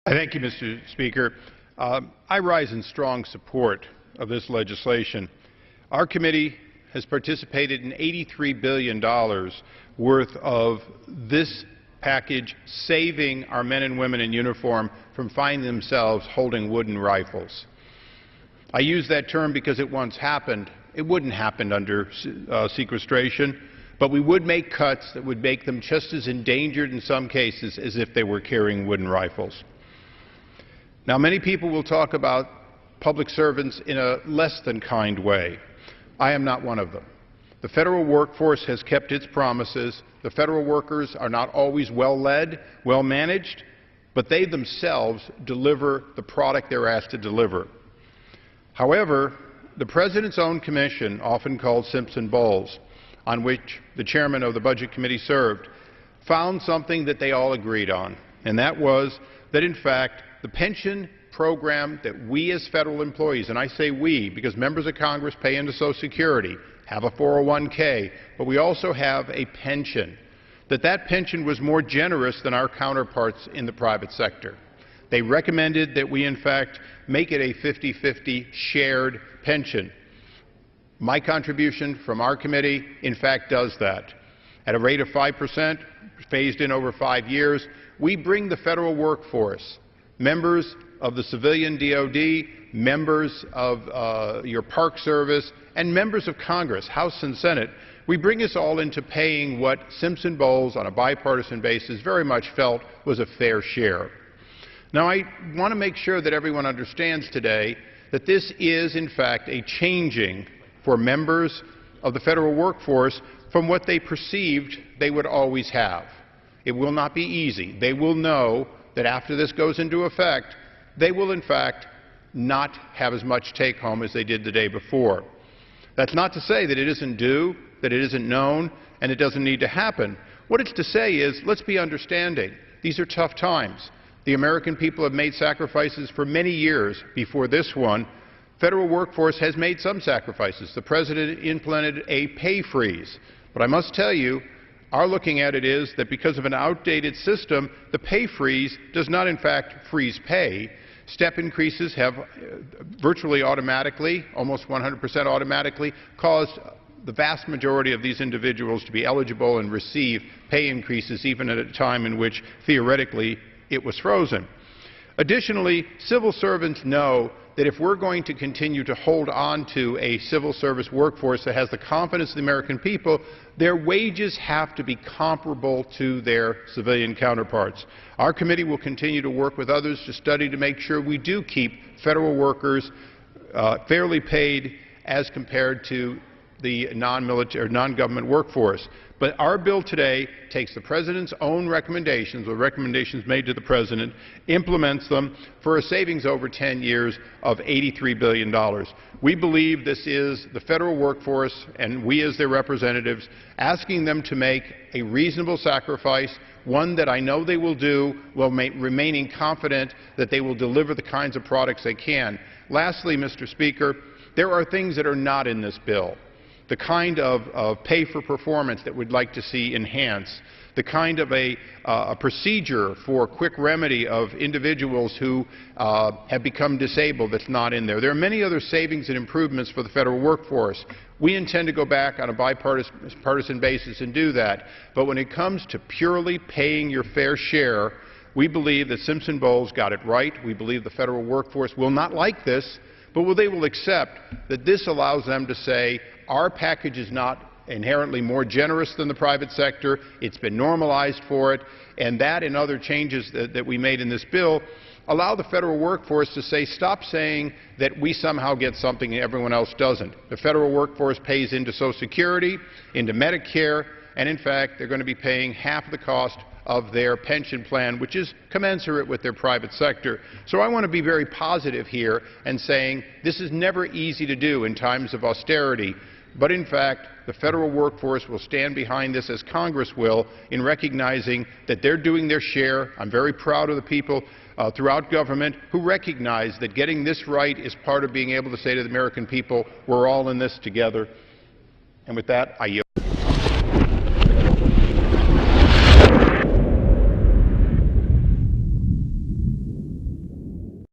Thank you, Mr. Speaker. I rise in strong support of this legislation. Our committee has participated in $83 billion worth of this package, saving our men and women in uniform from finding themselves holding wooden rifles. I use that term because it once happened. It wouldn't happen under sequestration, but we would make cuts that would make them just as endangered in some cases as if they were carrying wooden rifles. Now, many people will talk about public servants in a less than kind way. I am not one of them. The federal workforce has kept its promises. The federal workers are not always well-led, well-managed, but they themselves deliver the product they're asked to deliver. However, the President's own commission, often called Simpson-Bowles, on which the chairman of the Budget Committee served, found something that they all agreed on, and that was that, in fact, the pension program that we as federal employees, and I say we because members of Congress pay into Social Security, have a 401k, but we also have a pension, that pension was more generous than our counterparts in the private sector. They recommended that we, in fact, make it a 50-50 shared pension. My contribution from our committee, in fact, does that. At a rate of 5%, phased in over 5 years, we bring the federal workforce, members of the civilian DOD, members of your Park Service, and members of Congress, House and Senate, we bring us all into paying what Simpson-Bowles, on a bipartisan basis, very much felt was a fair share. Now, I want to make sure that everyone understands today that this is, in fact, a changing for members of the federal workforce from what they perceived they would always have. It will not be easy. They will know that after this goes into effect, they will, in fact, not have as much take-home as they did the day before. That's not to say that it isn't due, that it isn't known, and it doesn't need to happen. What it's to say is, let's be understanding. These are tough times. The American people have made sacrifices for many years before this one. Federal workforce has made some sacrifices. The President implemented a pay freeze. But I must tell you, our looking at it is that because of an outdated system, the pay freeze does not, in fact, freeze pay. Step increases have virtually automatically, almost 100% automatically, caused the vast majority of these individuals to be eligible and receive pay increases even at a time in which, theoretically, it was frozen. Additionally, civil servants know that if we're going to continue to hold on to a civil service workforce that has the confidence of the American people, their wages have to be comparable to their civilian counterparts. Our committee will continue to work with others to study to make sure we do keep federal workers fairly paid as compared to the non-military or non-government workforce. But our bill today takes the President's own recommendations, or recommendations made to the President, implements them for a savings over 10 years of $83 billion. We believe this is the federal workforce, and we as their representatives, asking them to make a reasonable sacrifice, one that I know they will do, while remaining confident that they will deliver the kinds of products they can. Lastly, Mr. Speaker, there are things that are not in this bill. The kind of pay for performance that we'd like to see enhanced, the kind of a procedure for quick remedy of individuals who have become disabled that's not in there. There are many other savings and improvements for the federal workforce. We intend to go back on a bipartisan basis and do that. But when it comes to purely paying your fair share, we believe that Simpson-Bowles got it right. We believe the federal workforce will not like this, but they will accept that this allows them to say, our package is not inherently more generous than the private sector. It's been normalized for it. And that and other changes that we made in this bill allow the federal workforce to say, stop saying that we somehow get something and everyone else doesn't. The federal workforce pays into Social Security, into Medicare, and in fact, they're going to be paying half the cost of their pension plan, which is commensurate with their private sector. So I want to be very positive here and saying this is never easy to do in times of austerity. But in fact, the federal workforce will stand behind this, as Congress will, in recognizing that they're doing their share. I'm very proud of the people throughout government who recognize that getting this right is part of being able to say to the American people, we're all in this together. And with that, I yield.